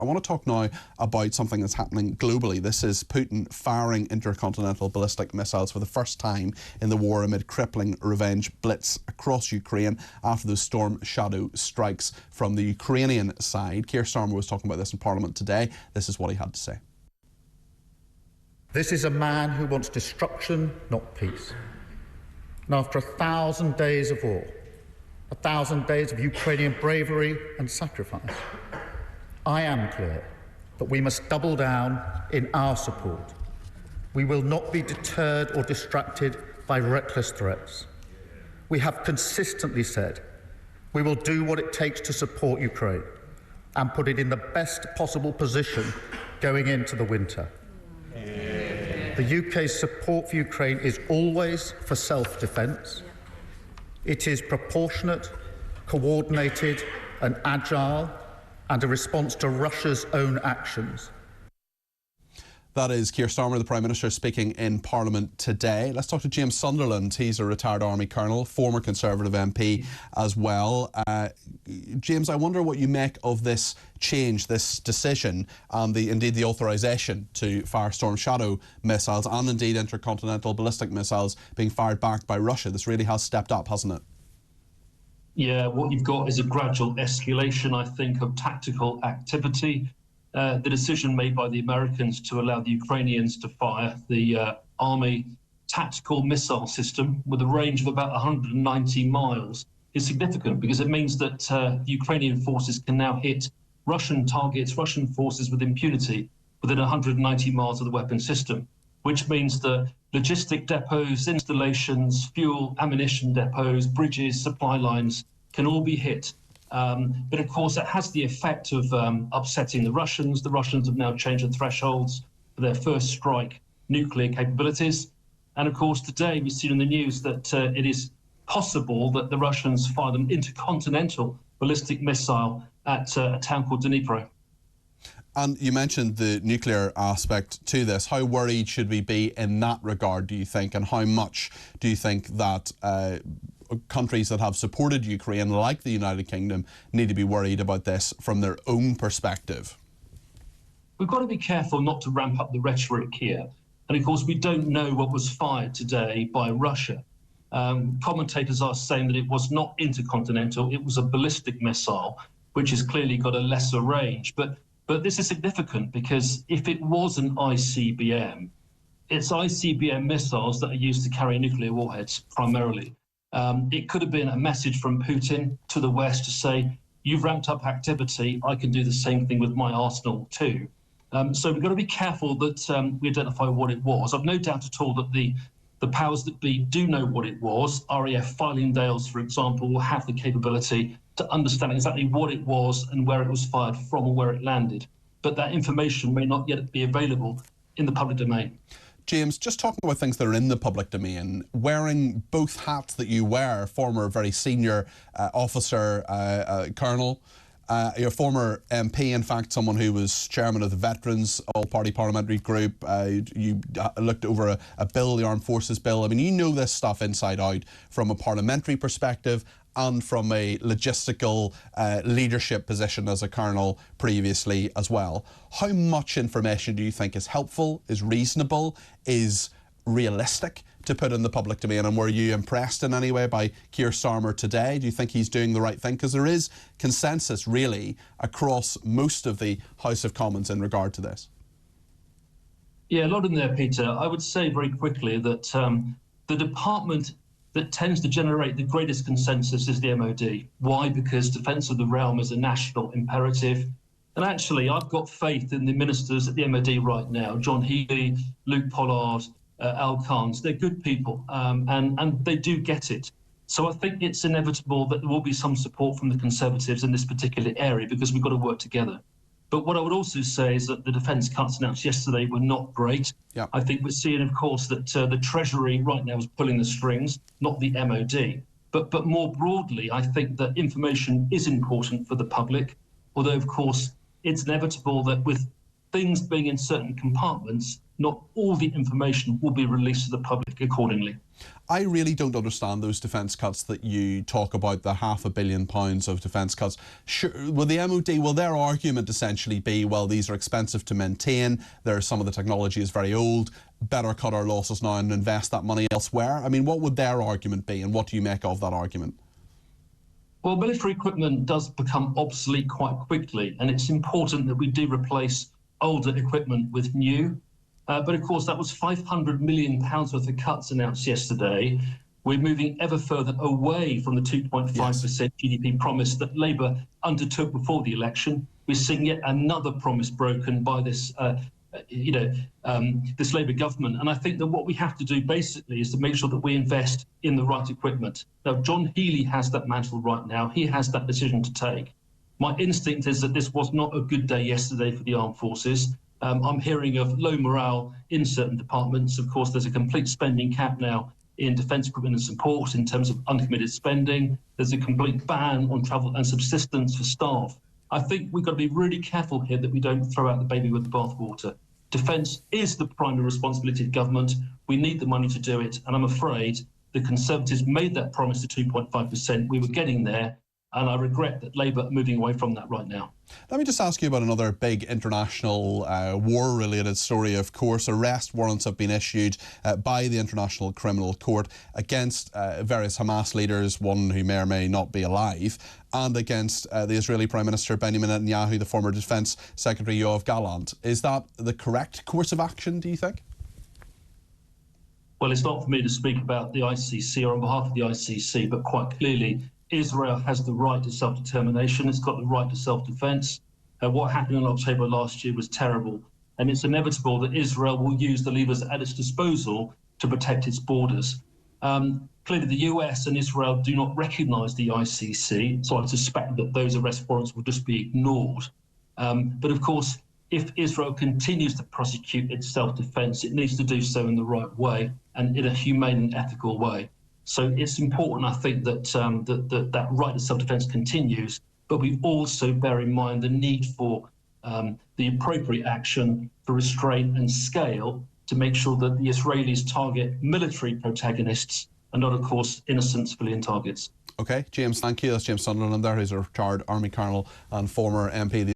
I want to talk now about something that's happening globally. This is Putin firing intercontinental ballistic missiles for the first time in the war amid crippling revenge blitz across Ukraine after those storm shadow strikes from the Ukrainian side. Keir Starmer was talking about this in Parliament today. This is what he had to say. This is a man who wants destruction, not peace. And after 1,000 days of war, 1,000 days of Ukrainian bravery and sacrifice, I am clear that we must double down in our support. We will not be deterred or distracted by reckless threats. We have consistently said we will do what it takes to support Ukraine and put it in the best possible position going into the winter. The UK's support for Ukraine is always for self-defence. It is proportionate, coordinated and agile, and a response to Russia's own actions. That is Keir Starmer, the Prime Minister, speaking in Parliament today. Let's talk to James Sunderland. He's a retired Army Colonel, former Conservative MP as well. James, I wonder what you make of this change, this decision, and indeed the authorisation to fire Storm Shadow missiles and indeed intercontinental ballistic missiles being fired back by Russia. This really has stepped up, hasn't it? Yeah, what you've got is a gradual escalation, I think, of tactical activity. The decision made by the Americans to allow the Ukrainians to fire the Army tactical missile system with a range of about 190 miles is significant because it means that the Ukrainian forces can now hit Russian targets, Russian forces with impunity within 190 miles of the weapon system, which means that logistic depots, installations, fuel, ammunition depots, bridges, supply lines can all be hit. But of course, it has the effect of upsetting the Russians. The Russians have now changed the thresholds for their first strike nuclear capabilities. And of course, today we've seen in the news that it is possible that the Russians fired an intercontinental ballistic missile at a town called Dnipro. And you mentioned the nuclear aspect to this. How worried should we be in that regard, do you think? And how much do you think that countries that have supported Ukraine, like the United Kingdom, need to be worried about this from their own perspective? We've got to be careful not to ramp up the rhetoric here. And of course, we don't know what was fired today by Russia. Commentators are saying that it was not intercontinental, it was a ballistic missile, which has clearly got a lesser range. But this is significant because if it was an ICBM, it's ICBM missiles that are used to carry nuclear warheads primarily. It could have been a message from Putin to the West to say, you've ramped up activity, I can do the same thing with my arsenal too. So we've got to be careful that we identify what it was. I've no doubt at all that the powers that be do know what it was. RAF Fylingdales, for example, will have the capability to understand exactly what it was and where it was fired from or where it landed. But that information may not yet be available in the public domain. James, just talking about things that are in the public domain, wearing both hats that you wear, former very senior officer, colonel, you're a former MP, in fact, someone who was chairman of the Veterans All-Party Parliamentary Group. You looked over a bill, the Armed Forces Bill. I mean, you know this stuff inside out from a parliamentary perspective and from a logistical leadership position as a colonel previously as well. How much information do you think is helpful, is reasonable, is realistic to put in the public domain? And were you impressed in any way by Keir Starmer today? Do you think he's doing the right thing? Because there is consensus really across most of the House of Commons in regard to this. Yeah, a lot in there, Peter. I would say very quickly that the department that tends to generate the greatest consensus is the MOD. Why? Because defence of the realm is a national imperative. And actually, I've got faith in the ministers at the MOD right now, John Healey, Luke Pollard, Al Khans. They're good people, and they do get it. So I think it's inevitable that there will be some support from the Conservatives in this particular area because we've got to work together. But what I would also say is that the defence cuts announced yesterday were not great. Yeah. I think we're seeing, of course, that the Treasury right now is pulling the strings, not the MOD. But more broadly, I think that information is important for the public, although, of course, it's inevitable that with things being in certain compartments, not all the information will be released to the public accordingly. I really don't understand those defence cuts that you talk about, the £500 million of defence cuts. Sure, will the MOD, will their argument essentially be, well, these are expensive to maintain, some of the technology is very old, better cut our losses now and invest that money elsewhere? I mean, what would their argument be, and what do you make of that argument? Well, military equipment does become obsolete quite quickly, and it's important that we do replace older equipment with new. But of course, that was £500 million worth of cuts announced yesterday. We're moving ever further away from the 2.5% GDP promise that Labour undertook before the election. We're seeing yet another promise broken by this, this Labour government. And I think that what we have to do basically is to make sure that we invest in the right equipment. Now, John Healey has that mantle right now. He has that decision to take. My instinct is that this was not a good day yesterday for the armed forces. I'm hearing of low morale in certain departments. Of course, there's a complete spending cap now in defence equipment and support in terms of uncommitted spending. There's a complete ban on travel and subsistence for staff. I think we've got to be really careful here that we don't throw out the baby with the bathwater. Defence is the primary responsibility of government. We need the money to do it. And I'm afraid the Conservatives made that promise to 2.5%. We were getting there. And I regret that Labour are moving away from that right now. Let me just ask you about another big international war-related story. Of course, arrest warrants have been issued by the International Criminal Court against various Hamas leaders, one who may or may not be alive, and against the Israeli Prime Minister Benjamin Netanyahu, the former Defence Secretary Yoav Gallant. Is that the correct course of action, do you think? Well, it's not for me to speak about the ICC or on behalf of the ICC, but quite clearly, Israel has the right to self-determination. It's got the right to self-defense. What happened in October last year was terrible. And it's inevitable that Israel will use the levers at its disposal to protect its borders. Clearly, the US and Israel do not recognize the ICC, so I suspect that those arrest warrants will just be ignored. But of course, if Israel continues to prosecute its self-defense, it needs to do so in the right way and in a humane and ethical way. So it's important, I think, that that right to self-defense continues, but we also bear in mind the need for the appropriate action for restraint and scale to make sure that the Israelis target military protagonists and not, of course, innocent civilian targets. OK, James, thank you. That's James Sunderland there, who's a retired Army Colonel and former MP.